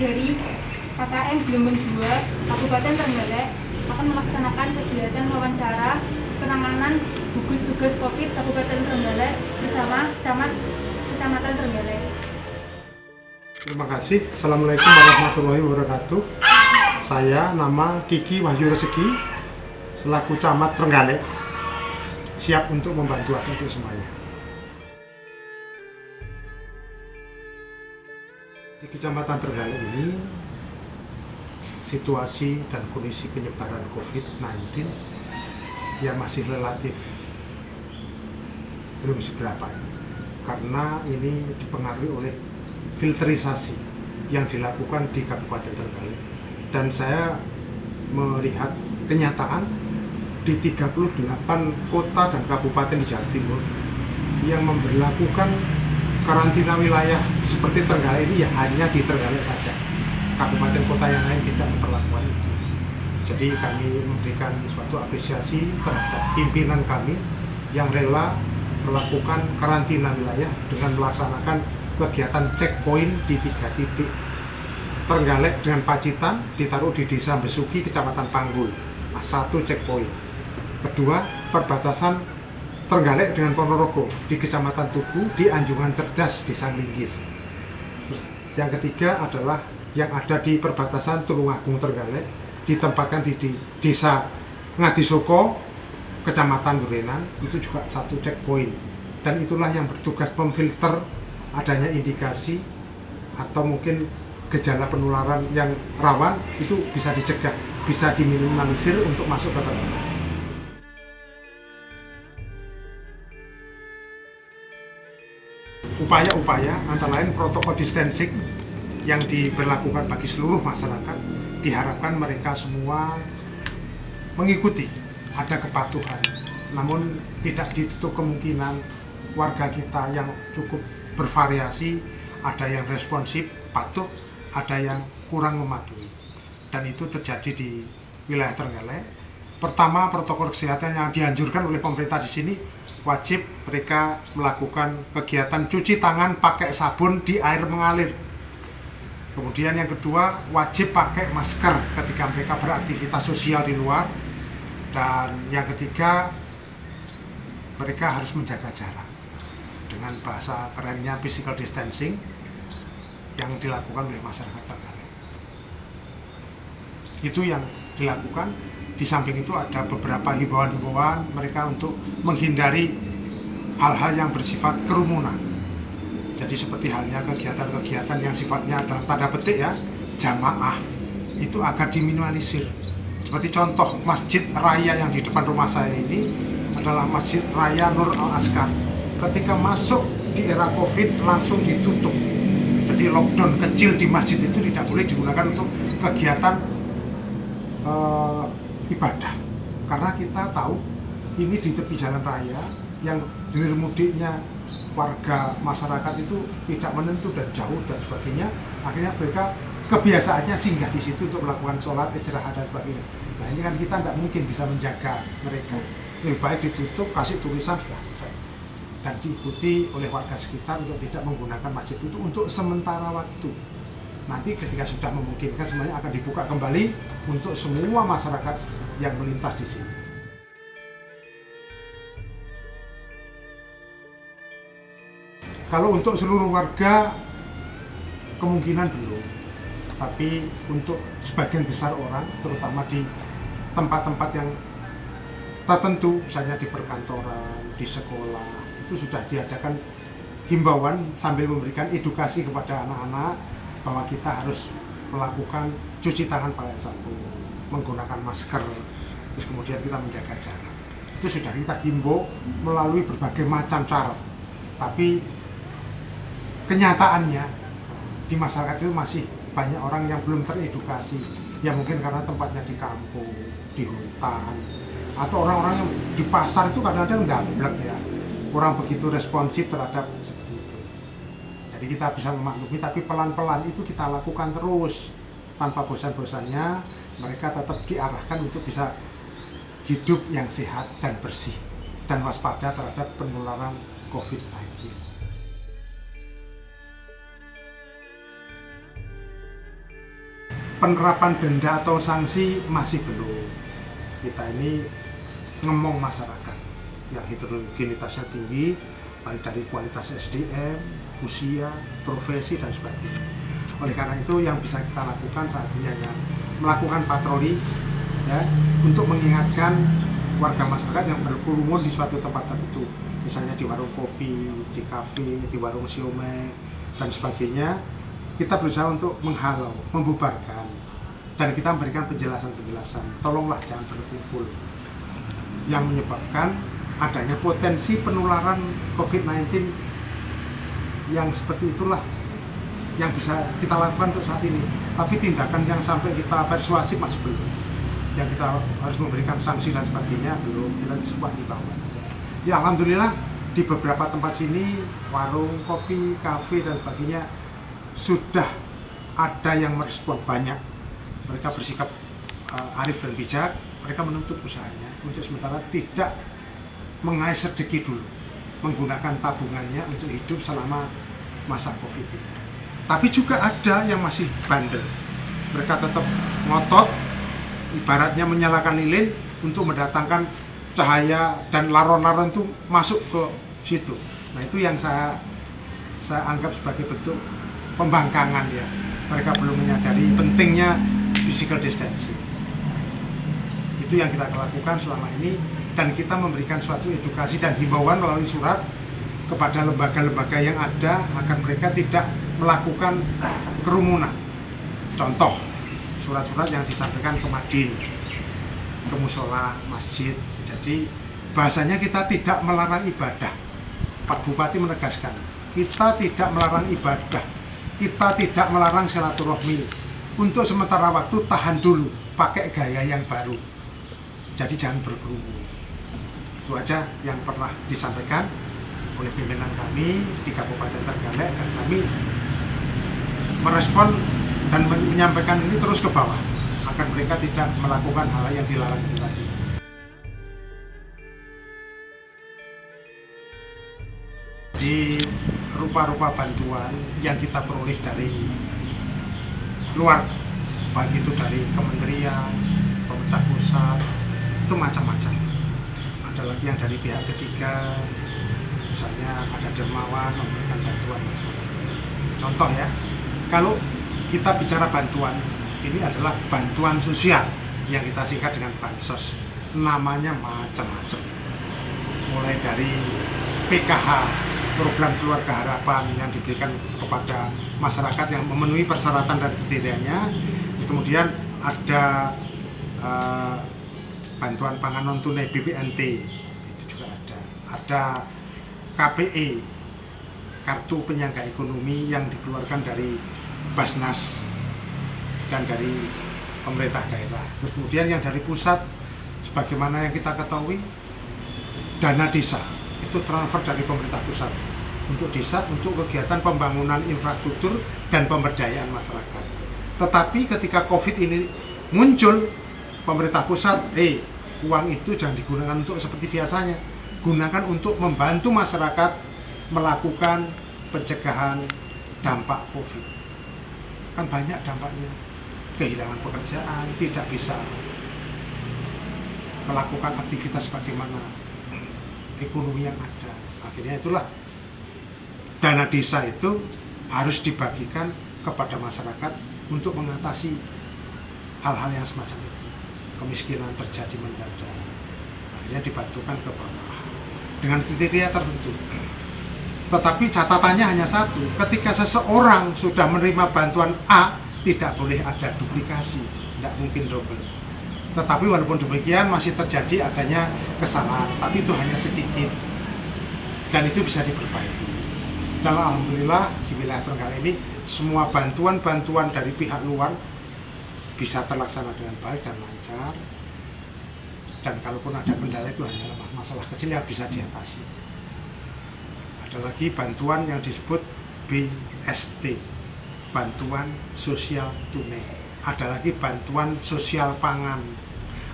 dari KKN Gelombang 2 Kabupaten Trenggalek akan melaksanakan kegiatan wawancara penanganan gugus tugas COVID Kabupaten Trenggalek bersama Camat Kecamatan Trenggalek. Terima kasih. Assalamualaikum warahmatullahi wabarakatuh. Saya nama Kiki Wahyu Rezeki, selaku Camat Trenggalek, siap untuk membantu adik-adik semuanya. Di Kecamatan Trenggalek ini, situasi dan kondisi penyebaran COVID-19 yang masih relatif belum seberapa, karena ini dipengaruhi oleh filterisasi yang dilakukan di Kabupaten Trenggalek. Dan saya melihat kenyataan di 38 kota dan kabupaten di Jawa Timur yang memberlakukan karantina wilayah seperti Trenggalek ini ya hanya di Trenggalek saja. Kabupaten kota yang lain tidak memperlakukan itu. Jadi kami memberikan suatu apresiasi terhadap pimpinan kami yang rela melakukan karantina wilayah dengan melaksanakan kegiatan checkpoint di 3 titik. Trenggalek dengan Pacitan ditaruh di Desa Besuki, Kecamatan Panggul. Nah, 1 checkpoint. Kedua, perbatasan Trenggalek dengan Ponorogo di Kecamatan Tugu di Anjungan Cerdas, Desa Linggis. Terus yang ketiga adalah yang ada di perbatasan Tulungagung Trenggalek, ditempatkan di Desa Ngadisoko, Kecamatan Durenan, itu juga 1 checkpoint. Dan itulah yang bertugas memfilter adanya indikasi atau mungkin gejala penularan yang rawan, itu bisa dicegah, bisa diminimalisir untuk masuk ke Trenggalek. Upaya-upaya antara lain protokol distancing yang diberlakukan bagi seluruh masyarakat, diharapkan mereka semua mengikuti, ada kepatuhan. Namun tidak ditutup kemungkinan warga kita yang cukup bervariasi, ada yang responsif, patuh, ada yang kurang mematuhi. Dan itu terjadi di wilayah Trenggalek. Pertama, protokol kesehatan yang dianjurkan oleh pemerintah di sini wajib mereka melakukan kegiatan cuci tangan pakai sabun di air mengalir. Kemudian yang kedua, wajib pakai masker ketika mereka beraktivitas sosial di luar. Dan yang ketiga, mereka harus menjaga jarak. Dengan bahasa kerennya physical distancing yang dilakukan oleh masyarakat Trenggalek. Itu yang dilakukan. Di samping itu ada beberapa himbauan-himbauan mereka untuk menghindari hal-hal yang bersifat kerumunan. Jadi seperti halnya kegiatan-kegiatan yang sifatnya dalam tanda petik ya, jamaah, itu agar diminimalisir. Seperti contoh masjid raya yang di depan rumah saya ini adalah Masjid Raya Nur Al-Askar. Ketika masuk di era COVID langsung ditutup. Jadi lockdown kecil di masjid itu tidak boleh digunakan untuk kegiatan ibadah. Karena kita tahu ini di tepi jalan raya yang hilir mudiknya warga masyarakat itu tidak menentu dan jauh dan sebagainya. Akhirnya mereka kebiasaannya singgah di situ untuk melakukan sholat, istirahat dan sebagainya. Nah ini kan kita tidak mungkin bisa menjaga mereka. Lebih baik ditutup, kasih tulisan sudah selesai. Dan diikuti oleh warga sekitar untuk tidak menggunakan masjid itu untuk sementara waktu. Nanti ketika sudah memungkinkan semuanya akan dibuka kembali untuk semua masyarakat yang melintas di sini. Kalau untuk seluruh warga kemungkinan belum, tapi untuk sebagian besar orang, terutama di tempat-tempat yang tertentu, misalnya di perkantoran, di sekolah, itu sudah diadakan himbauan sambil memberikan edukasi kepada anak-anak bahwa kita harus melakukan cuci tangan pakai sabun, menggunakan masker, terus kemudian kita menjaga jarak. Itu sudah kita himbau melalui berbagai macam cara. Tapi kenyataannya di masyarakat itu masih banyak orang yang belum teredukasi. Ya mungkin karena tempatnya di kampung, di hutan, atau orang-orang yang di pasar itu kadang-kadang ndablek ya, kurang begitu responsif terhadap seperti itu. Jadi kita bisa memaklumi, tapi pelan-pelan itu kita lakukan terus tanpa bosan-bosannya. Mereka tetap diarahkan untuk bisa hidup yang sehat dan bersih dan waspada terhadap penularan COVID-19. penerapan denda atau sanksi masih belum. Kita ini ngemong masyarakat yang heterogenitasnya tinggi, baik dari kualitas SDM, usia, profesi, dan sebagainya. Oleh karena itu yang bisa kita lakukan saat ini hanya melakukan patroli ya, untuk mengingatkan warga masyarakat yang berkerumun di suatu tempat tertentu, misalnya di warung kopi, di kafe, di warung siomay, dan sebagainya. Kita berusaha untuk menghalau, membubarkan, dan kita memberikan penjelasan-penjelasan. Tolonglah jangan berkumpul, yang menyebabkan adanya potensi penularan COVID-19 yang seperti itulah yang bisa kita lakukan untuk saat ini. Tapi tindakan yang sampai kita persuasif masih belum. Yang kita harus memberikan sanksi dan sebagainya belum. Kita cuma himbauan saja. Ya alhamdulillah di beberapa tempat sini, warung kopi, kafe, dan sebagainya sudah ada yang merespon banyak. Mereka bersikap arif dan bijak. Mereka menutup usahanya untuk sementara, tidak mengais rezeki dulu, menggunakan tabungannya untuk hidup selama masa COVID ini. Tapi juga ada yang masih bandel. Mereka tetap ngotot, ibaratnya menyalakan lilin untuk mendatangkan cahaya, dan laron-laron itu masuk ke situ. Nah itu yang saya anggap sebagai bentuk pembangkangan ya. Mereka belum menyadari pentingnya physical distancing. Itu yang kita lakukan selama ini, dan kita memberikan suatu edukasi dan himbauan melalui surat kepada lembaga-lembaga yang ada agar mereka tidak melakukan kerumunan. Contoh, surat-surat yang disampaikan ke Madin, ke musola, masjid. Jadi bahasanya kita tidak melarang ibadah. Pak Bupati menegaskan, kita tidak melarang ibadah, kita tidak melarang silaturahmi. Untuk sementara waktu tahan dulu, pakai gaya yang baru. Jadi jangan berkerumun. Itu aja yang pernah disampaikan oleh pimpinan kami di Kabupaten Trenggalek, dan kami merespon dan menyampaikan ini terus ke bawah agar mereka tidak melakukan hal yang dilarang itu tadi. Di rupa-rupa bantuan yang kita peroleh dari luar, baik itu dari kementerian, pemerintah pusat, itu macam-macam. Ada lagi yang dari pihak ketiga, misalnya ada dermawan memberikan bantuan macam-macam. Contoh ya, kalau kita bicara bantuan, ini adalah bantuan sosial yang kita singkat dengan bansos. Namanya macam-macam, mulai dari PKH, program keluarga harapan yang diberikan kepada masyarakat yang memenuhi persyaratan dan kriterianya. Kemudian ada bantuan pangan non tunai BPNT, itu juga ada KPE, kartu penyangga ekonomi yang dikeluarkan dari Basnas dan dari pemerintah daerah. Kemudian yang dari pusat, sebagaimana yang kita ketahui, dana desa itu transfer dari pemerintah pusat untuk desa, untuk kegiatan pembangunan infrastruktur dan pemberdayaan masyarakat. Tetapi ketika COVID ini muncul, pemerintah pusat, uang itu jangan digunakan untuk seperti biasanya, gunakan untuk membantu masyarakat melakukan pencegahan dampak COVID. Kan banyak dampaknya, kehilangan pekerjaan, tidak bisa melakukan aktivitas bagaimana ekonomi yang ada. Akhirnya itulah dana desa itu harus dibagikan kepada masyarakat untuk mengatasi hal-hal yang semacam itu. Kemiskinan terjadi mendadak, akhirnya dibantukan ke bawah dengan kriteria tertentu. Tetapi catatannya hanya satu, ketika seseorang sudah menerima bantuan A, tidak boleh ada duplikasi, tidak mungkin double. Tetapi walaupun demikian masih terjadi adanya kesalahan, tapi itu hanya sedikit, dan itu bisa diperbaiki. Dan alhamdulillah di wilayah Trenggalek ini semua bantuan-bantuan dari pihak luar bisa terlaksana dengan baik dan lancar. Dan kalaupun ada kendala itu hanya masalah kecil yang bisa diatasi. Ada lagi bantuan yang disebut BST, bantuan sosial tunai. Ada lagi bantuan sosial pangan.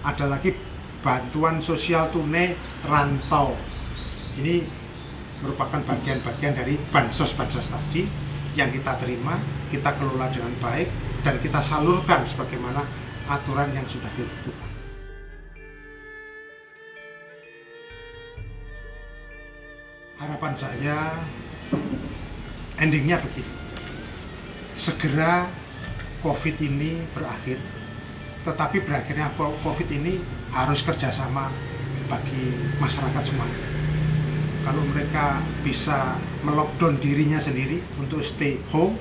Ada lagi bantuan sosial tunai rantau. Ini merupakan bagian-bagian dari bansos-bansos tadi yang kita terima, kita kelola dengan baik, dan kita salurkan sebagaimana aturan yang sudah ditentukan. Harapan saya endingnya begitu, segera COVID ini berakhir, tetapi berakhirnya COVID ini harus kerjasama bagi masyarakat semuanya. Kalau mereka bisa melockdown dirinya sendiri untuk stay home,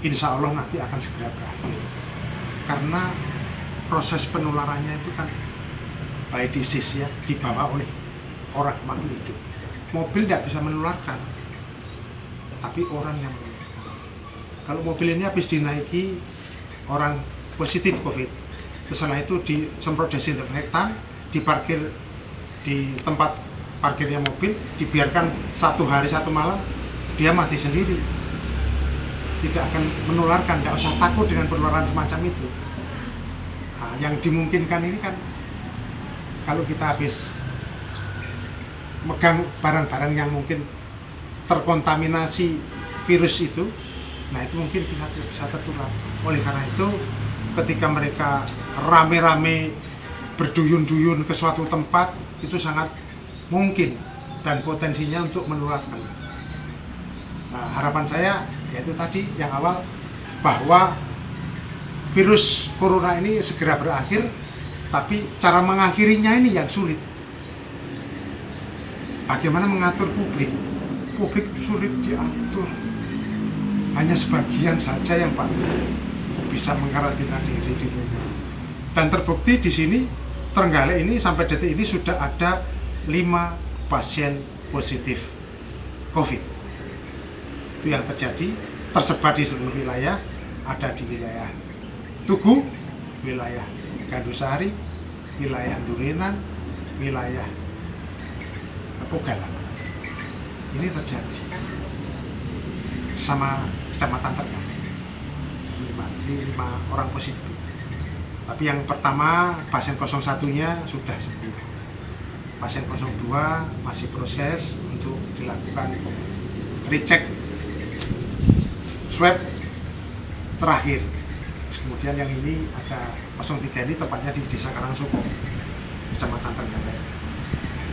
insya Allah nanti akan segera berakhir. Karena proses penularannya itu kan by disease ya, dibawa oleh orang makhluk hidup. Mobil tidak bisa menularkan, tapi orang yang menularkan. Kalau mobil ini habis dinaiki orang positif COVID, setelah itu disemprot desinfektan, diparkir di tempat parkirnya mobil, dibiarkan 1 hari 1 malam, dia mati sendiri. Tidak akan menularkan, tidak usah takut dengan penularan semacam itu. Nah, yang dimungkinkan ini kan kalau kita habis megang barang-barang yang mungkin terkontaminasi virus itu, nah itu mungkin kita bisa tertular. Oleh karena itu, ketika mereka rame-rame berduyun-duyun ke suatu tempat, itu sangat mungkin dan potensinya untuk menularkan. Nah, harapan saya yaitu tadi yang awal, bahwa virus corona ini segera berakhir, tapi cara mengakhirinya ini yang sulit. Bagaimana mengatur publik? Publik sulit diatur. Hanya sebagian saja yang bisa mengkarantina diri di rumah. Dan terbukti di sini, Trenggalek ini sampai detik ini sudah ada 5 pasien positif COVID. Itu yang terjadi, tersebar di seluruh wilayah, ada di wilayah Tugu, wilayah Gandusari, wilayah Durenan, wilayah Pogalan. Ini terjadi sama kecamatan Trenggalek. 5 orang positif. Tapi yang pertama, pasien 01-nya sudah sembuh. Pasien 02 masih proses untuk dilakukan recheck swab terakhir. Kemudian yang ini ada 03 ini tepatnya di Desa Karangsoko, Kecamatan Trenggalek.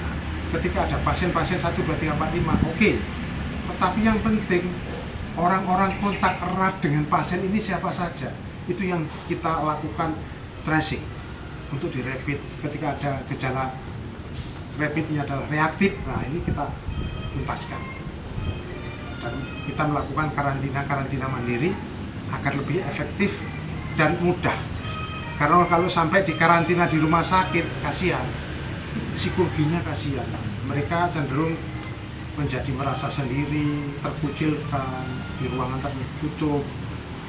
Nah, ketika ada pasien-pasien 1, 2, 3, 4, 5, oke. Tetapi yang penting, orang-orang kontak erat dengan pasien ini siapa saja. Itu yang kita lakukan tracing untuk dirapid. Ketika ada gejala, rapidnya adalah reaktif, nah ini kita tuntaskan. Dan kita melakukan karantina mandiri agar lebih efektif dan mudah. Karena kalau sampai di karantina di rumah sakit, kasihan, psikologinya kasihan. Mereka cenderung menjadi merasa sendiri, terkucilkan, di ruangan tertutup,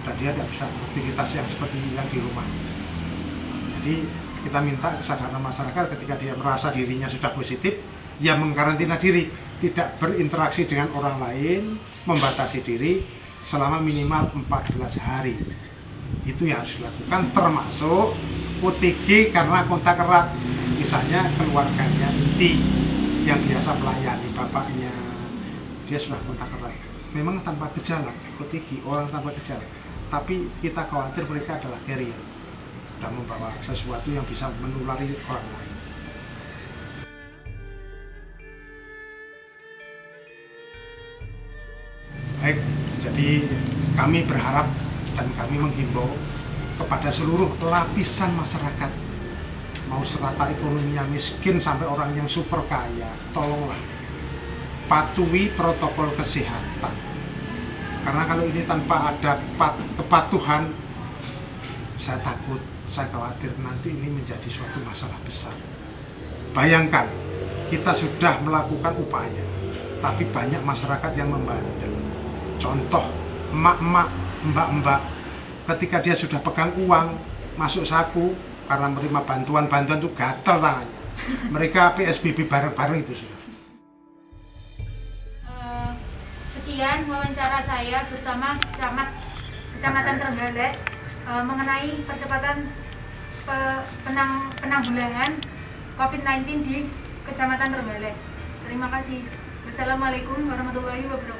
dan dia tidak bisa aktivitas yang seperti yang di rumah. Jadi kita minta kesadaran masyarakat ketika dia merasa dirinya sudah positif, ya mengkarantina diri, tidak berinteraksi dengan orang lain, membatasi diri selama minimal 14 hari. Itu yang harus dilakukan, termasuk OTG karena kontak erat, misalnya keluarganya inti yang biasa melayani, bapaknya, dia sudah kontak erat. Memang tanpa gejala, OTG, orang tanpa gejala, tapi kita khawatir mereka adalah carrier dan membawa sesuatu yang bisa menulari orang lain. Baik, jadi kami berharap dan kami menghimbau kepada seluruh lapisan masyarakat, mau strata ekonominya miskin sampai orang yang super kaya, tolonglah patuhi protokol kesehatan. Karena kalau ini tanpa ada kepatuhan, saya takut, saya khawatir nanti ini menjadi suatu masalah besar. Bayangkan, kita sudah melakukan upaya, tapi banyak masyarakat yang membandel. Contoh, emak-emak, mbak-mbak, ketika dia sudah pegang uang, masuk saku, karena menerima bantuan-bantuan itu gatel tangannya. Mereka PSBB bareng-bareng itu sudah. Sekian wawancara saya bersama Camat Kecamatan Trenggalek mengenai percepatan penanggulangan COVID-19 di Kecamatan Trenggalek. Terima kasih. Wassalamualaikum warahmatullahi wabarakatuh.